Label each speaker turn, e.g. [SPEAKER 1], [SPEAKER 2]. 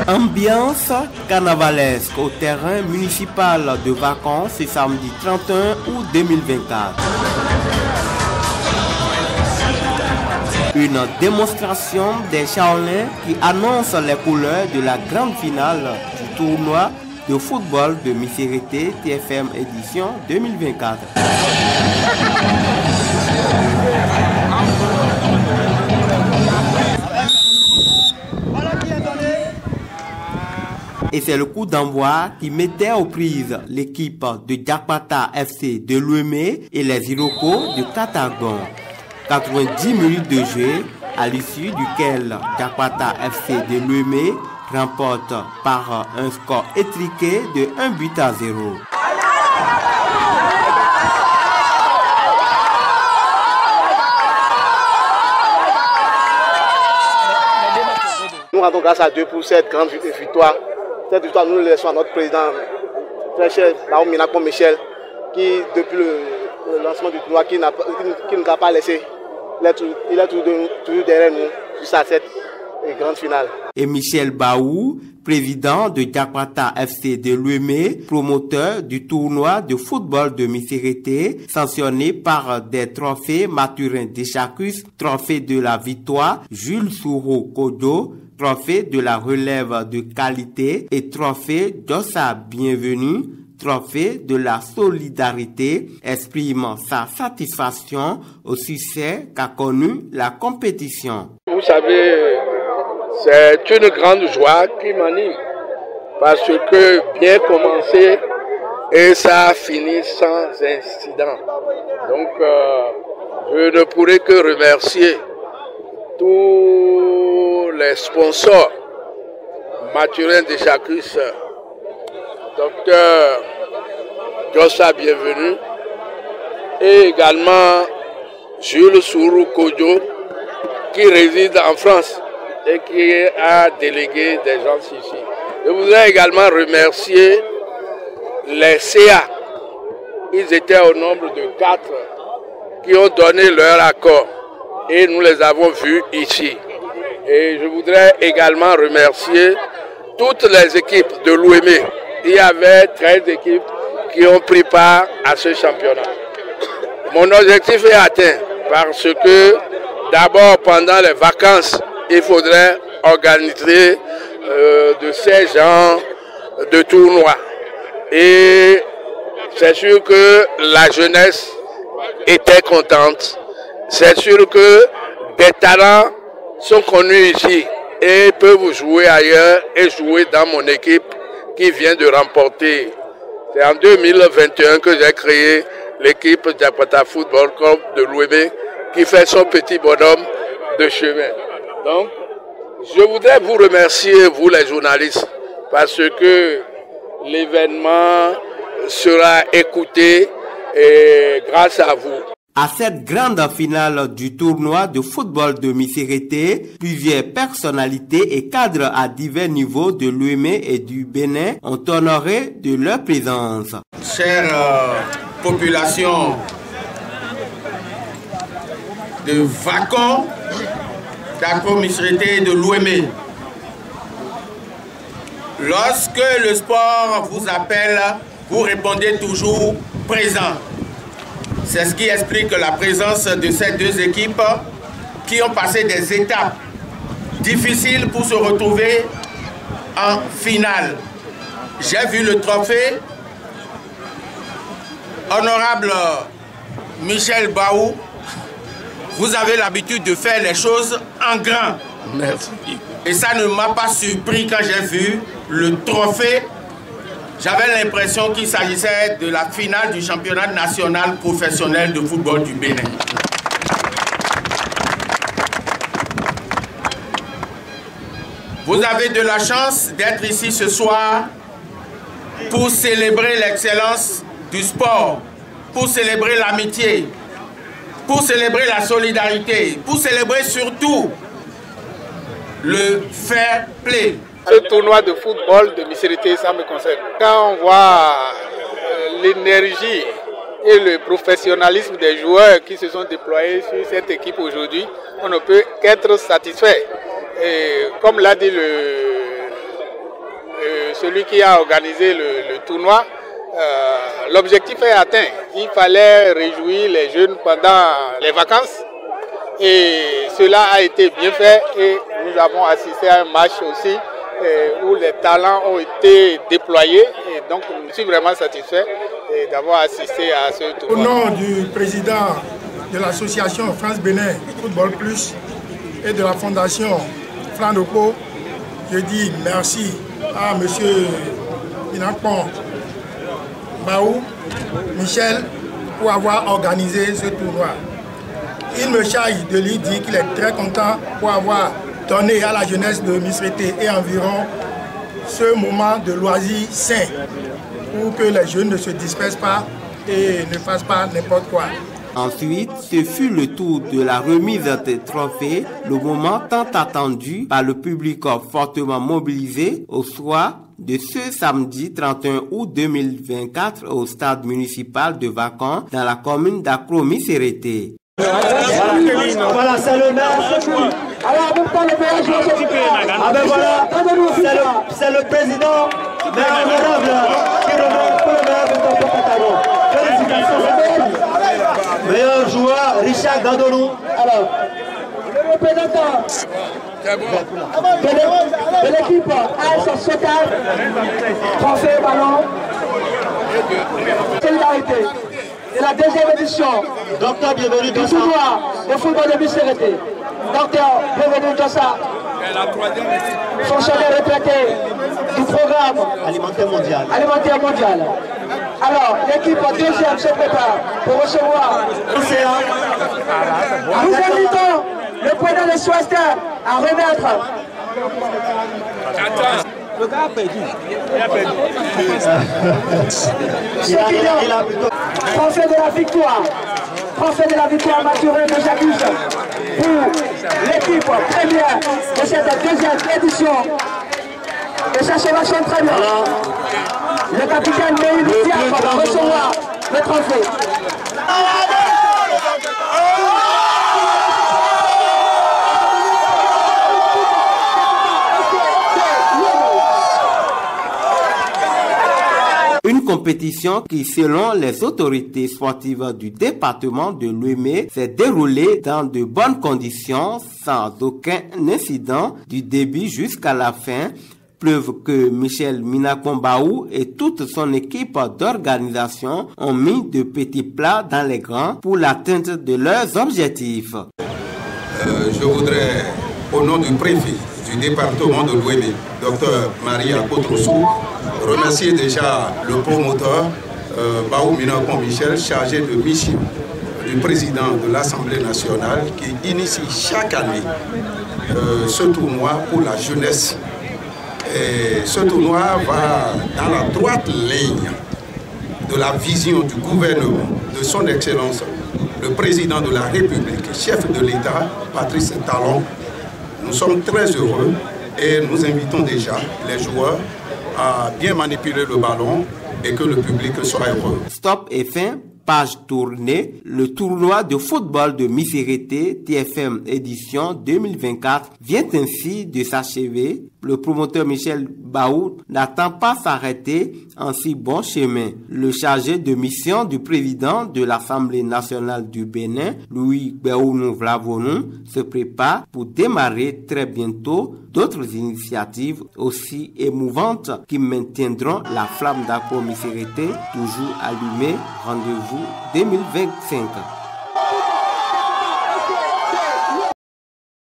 [SPEAKER 1] Ambiance carnavalesque au terrain municipal de vacances ce samedi 31 août 2024. Une démonstration des Shaolins qui annonce les couleurs de la grande finale du tournoi de football de Missérété TFM édition 2024. Et c'est le coup d'envoi qui mettait aux prises l'équipe de Diakpata FC de Louémé et les Iroko de Katagon. 90 minutes de jeu, à l'issue duquel Diakpata FC de Louémé remporte par un score étriqué de 1-0.
[SPEAKER 2] Nous rendons grâce à Dieu pour cette grande victoire. Cette victoire, nous le laissons à notre président, très cher Baou Minakon Michel, qui, depuis le lancement du tournoi, qui ne nous a pas laissé. Il est toujours derrière nous jusqu'à cette grande finale.
[SPEAKER 1] Et Michel Baou, président de Diakpata FC de Louémé, promoteur du tournoi de football de Missérété, sanctionné par des trophées Mathurin Deschacus, trophée de la victoire Jules Souro Kodo, trophée de la relève de qualité et trophée Jossa Bienvenue, trophée de la solidarité, exprime sa satisfaction au succès qu'a connu la compétition.
[SPEAKER 3] Vous savez, c'est une grande joie qui m'anime parce que bien commencé et ça a fini sans incident. Donc, je ne pourrais que remercier tous les sponsors, Mathurin Deschacus, Docteur Jossa Bienvenue et également Jules Sourou Kodjo qui réside en France et qui a délégué des gens ici. Je voudrais également remercier les CA. Ils étaient au nombre de 4 qui ont donné leur accord et nous les avons vus ici. Et je voudrais également remercier toutes les équipes de l'Ouémé. Il y avait 13 équipes qui ont pris part à ce championnat. Mon objectif est atteint parce que d'abord pendant les vacances, il faudrait organiser de ces genres de tournois. Et c'est sûr que la jeunesse était contente. C'est sûr que des talents sont connus ici et peuvent jouer ailleurs et jouer dans mon équipe qui vient de remporter. C'est en 2021 que j'ai créé l'équipe Diakpata Football Club de Louémé qui fait son petit bonhomme de chemin. Donc, je voudrais vous remercier, vous les journalistes, parce que l'événement sera écouté et grâce à vous.
[SPEAKER 1] À cette grande finale du tournoi de football de Missérété, plusieurs personnalités et cadres à divers niveaux de l'Ouémé et du Bénin ont honoré de leur présence.
[SPEAKER 4] Chère population de Vacon, d'Akro Missérété et de l'Ouémé, lorsque le sport vous appelle, vous répondez toujours présent. C'est ce qui explique la présence de ces deux équipes qui ont passé des étapes difficiles pour se retrouver en finale. J'ai vu le trophée. Honorable Michel Baou, vous avez l'habitude de faire les choses en grand.
[SPEAKER 3] Merci.
[SPEAKER 4] Et ça ne m'a pas surpris quand j'ai vu le trophée. J'avais l'impression qu'il s'agissait de la finale du championnat national professionnel de football du Bénin. Vous avez de la chance d'être ici ce soir pour célébrer l'excellence du sport, pour célébrer l'amitié, pour célébrer la solidarité, pour célébrer surtout le fair play.
[SPEAKER 5] Ce tournoi de football de Missérété, ça me concerne. Quand on voit l'énergie et le professionnalisme des joueurs qui se sont déployés sur cette équipe aujourd'hui, on ne peut qu'être satisfait. Et comme l'a dit celui qui a organisé le tournoi, l'objectif est atteint. Il fallait réjouir les jeunes pendant les vacances et cela a été bien fait et nous avons assisté à un match aussi où les talents ont été déployés et donc je suis vraiment satisfait d'avoir assisté à ce tournoi.
[SPEAKER 6] Au nom du président de l'association France-Bénin Football Plus et de la fondation Frandopo, je dis merci à M. Minakpon Baou Michel pour avoir organisé ce tournoi. Il me charge de lui dire qu'il est très content pour avoir donné à la jeunesse de Missérété et environ ce moment de loisir sain pour que les jeunes ne se dispersent pas et ne fassent pas n'importe quoi.
[SPEAKER 1] Ensuite, ce fut le tour de la remise des trophées, le moment tant attendu par le public fortement mobilisé au soir de ce samedi 31 août 2024 au stade municipal de Vacan dans la commune d'Akro-Missérété.
[SPEAKER 7] Voilà, c'est le maire. Alors, même pas le meilleur joueur. Ah ben voilà, c'est le président, mais honorable, qui remet pour le meilleur buteur pour Catalogne. Félicitations. Meilleur joueur, Richard Dandonou. Alors, le représentant de l'équipe AS Sotal, trophée ballon, solidarité. C'est la deuxième édition Docteur Bienvenue du tournoi de football de Missérété. Docteur Bienvenue Dossa, fonctionnaire retraité du programme alimentaire mondial. Alors, l'équipe deuxième se prépare pour recevoir l'océan. Nous invitons le président de Soester à remettre. Le gars a perdu. Il a perdu. Trophée de la victoire. Trophée de la victoire Mathurin de Jacques pour l'équipe première de cette deuxième édition. Et ça se passe très bien. Le capitaine Méhil Diak va recevoir le trophée.
[SPEAKER 1] Une compétition qui, selon les autorités sportives du département de l'Ouémé, s'est déroulée dans de bonnes conditions, sans aucun incident du début jusqu'à la fin. Preuve que Michel Minakpon Baou et toute son équipe d'organisation ont mis de petits plats dans les grands pour l'atteinte de leurs objectifs.
[SPEAKER 8] Je voudrais, au nom du préfet du département de l'Ouémé, Dr Maria Kotrosou, remercier déjà le promoteur Baou Minakpon Michel, chargé de mission du président de l'Assemblée nationale, qui initie chaque année ce tournoi pour la jeunesse. Et ce tournoi va dans la droite ligne de la vision du gouvernement, de son Excellence, le président de la République, chef de l'État, Patrice Talon. Nous sommes très heureux et nous invitons déjà les joueurs à bien manipuler le ballon et que le public soit heureux.
[SPEAKER 1] Stop et fin, page tournée, le tournoi de football de Missérété TFM édition 2024 vient ainsi de s'achever. Le promoteur Michel Baou n'attend pas s'arrêter en si bon chemin. Le chargé de mission du président de l'Assemblée nationale du Bénin, Louis Béounou Vlavonou, se prépare pour démarrer très bientôt d'autres initiatives aussi émouvantes qui maintiendront la flamme d'Akro-Missérété toujours allumée. Rendez-vous 2025.